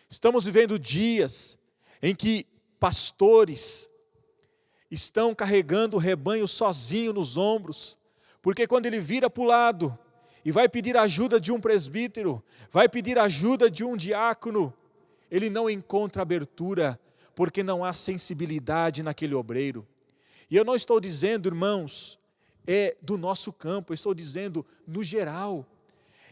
Estamos vivendo dias em que pastores estão carregando o rebanho sozinho nos ombros, porque quando ele vira para o lado e vai pedir ajuda de um presbítero, vai pedir ajuda de um diácono, ele não encontra abertura, porque não há sensibilidade naquele obreiro. E eu não estou dizendo, irmãos, do nosso campo, eu estou dizendo no geral.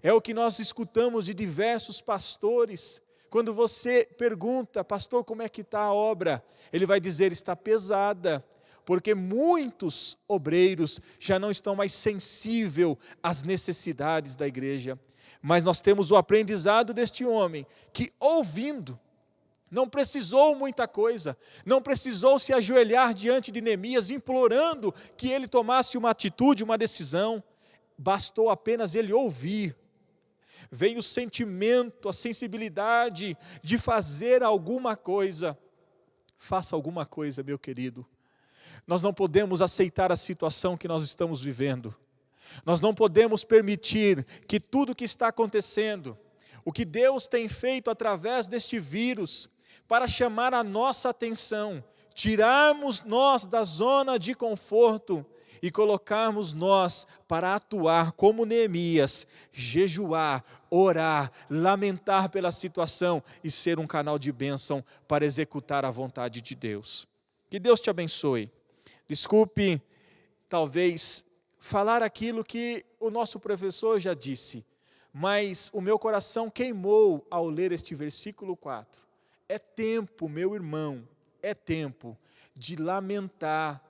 É o que nós escutamos de diversos pastores. Quando você pergunta, pastor, como é que está a obra? Ele vai dizer, está pesada, porque muitos obreiros já não estão mais sensíveis às necessidades da igreja. Mas nós temos o aprendizado deste homem, que ouvindo, não precisou muita coisa, não precisou se ajoelhar diante de Neemias, implorando que ele tomasse uma atitude, uma decisão, bastou apenas ele ouvir. Vem o sentimento, a sensibilidade de fazer alguma coisa. Faça alguma coisa, meu querido. Nós não podemos aceitar a situação que nós estamos vivendo. Nós não podemos permitir que tudo que está acontecendo, o que Deus tem feito através deste vírus, para chamar a nossa atenção, tirarmos nós da zona de conforto e colocarmos nós para atuar como Neemias, jejuar, orar, lamentar pela situação e ser um canal de bênção para executar a vontade de Deus. Que Deus te abençoe. Desculpe, talvez, falar aquilo que o nosso professor já disse, mas o meu coração queimou ao ler este versículo 4. É tempo, meu irmão, é tempo de lamentar,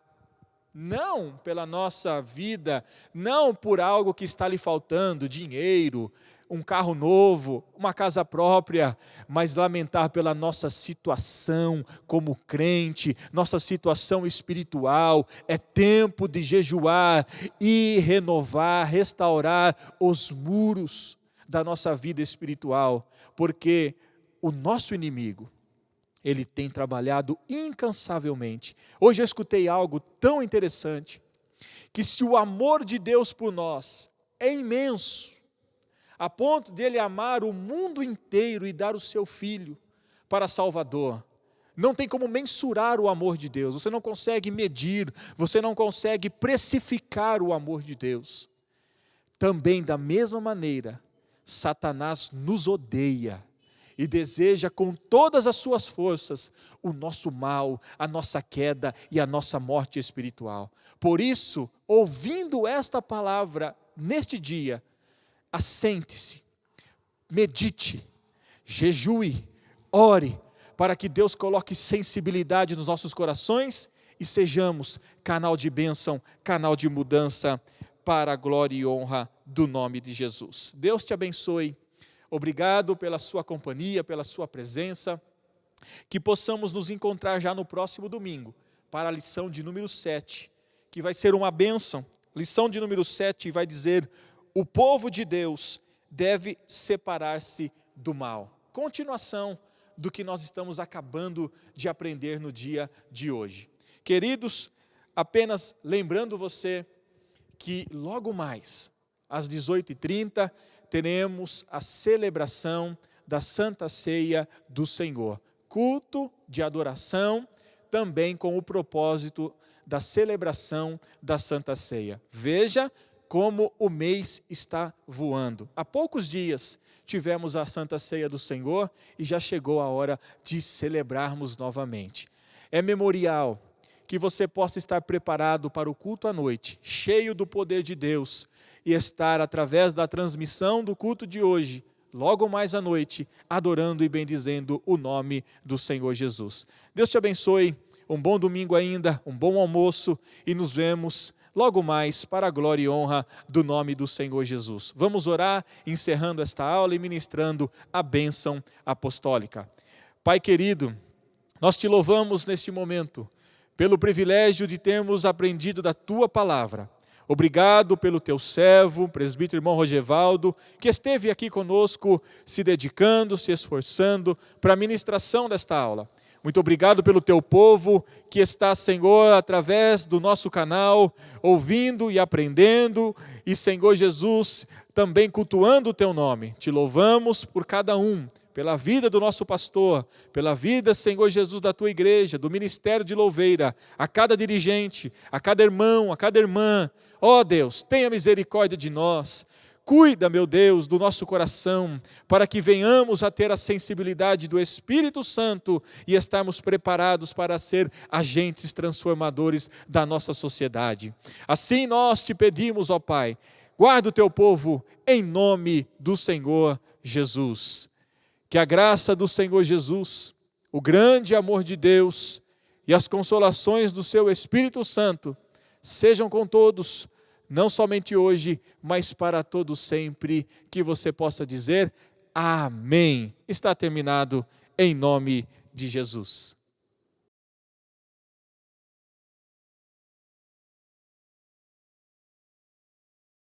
não pela nossa vida, não por algo que está lhe faltando, dinheiro, um carro novo, uma casa própria, mas lamentar pela nossa situação como crente, nossa situação espiritual. É tempo de jejuar e renovar, restaurar os muros da nossa vida espiritual, porque o nosso inimigo, ele tem trabalhado incansavelmente. Hoje eu escutei algo tão interessante, que se o amor de Deus por nós é imenso, a ponto de Ele amar o mundo inteiro e dar o seu Filho para Salvador, não tem como mensurar o amor de Deus, você não consegue medir, você não consegue precificar o amor de Deus. Também da mesma maneira, Satanás nos odeia, e deseja com todas as suas forças o nosso mal, a nossa queda e a nossa morte espiritual. Por isso, ouvindo esta palavra neste dia, assente-se, medite, jejue, ore, para que Deus coloque sensibilidade nos nossos corações e sejamos canal de bênção, canal de mudança para a glória e honra do nome de Jesus. Deus te abençoe. Obrigado pela sua companhia, pela sua presença. Que possamos nos encontrar já no próximo domingo para a lição de número 7, que vai ser uma bênção. Lição de número 7 vai dizer: o povo de Deus deve separar-se do mal. Continuação do que nós estamos acabando de aprender no dia de hoje. Queridos, apenas lembrando você que logo mais, às 18h30, teremos a celebração da Santa Ceia do Senhor. Culto de adoração, também com o propósito da celebração da Santa Ceia. Veja como o mês está voando. Há poucos dias tivemos a Santa Ceia do Senhor e já chegou a hora de celebrarmos novamente. É memorial que você possa estar preparado para o culto à noite, cheio do poder de Deus, e estar através da transmissão do culto de hoje, logo mais à noite, adorando e bendizendo o nome do Senhor Jesus. Deus te abençoe, um bom domingo ainda, um bom almoço, e nos vemos logo mais para a glória e honra do nome do Senhor Jesus. Vamos orar, encerrando esta aula e ministrando a bênção apostólica. Pai querido, nós te louvamos neste momento, pelo privilégio de termos aprendido da Tua Palavra. Obrigado pelo Teu servo, presbítero irmão Rogevaldo, que esteve aqui conosco, se dedicando, se esforçando para a ministração desta aula. Muito obrigado pelo Teu povo, que está, Senhor, através do nosso canal, ouvindo e aprendendo, e, Senhor Jesus, também cultuando o Teu nome. Te louvamos por cada um, pela vida do nosso pastor, pela vida, Senhor Jesus, da Tua igreja, do Ministério de Louveira, a cada dirigente, a cada irmão, a cada irmã. Ó Deus, tenha misericórdia de nós. Cuida, meu Deus, do nosso coração, para que venhamos a ter a sensibilidade do Espírito Santo e estarmos preparados para ser agentes transformadores da nossa sociedade. Assim nós te pedimos, ó Pai, guarda o Teu povo em nome do Senhor Jesus. Que a graça do Senhor Jesus, o grande amor de Deus e as consolações do Seu Espírito Santo sejam com todos, não somente hoje, mas para todos sempre, que você possa dizer amém. Está terminado em nome de Jesus.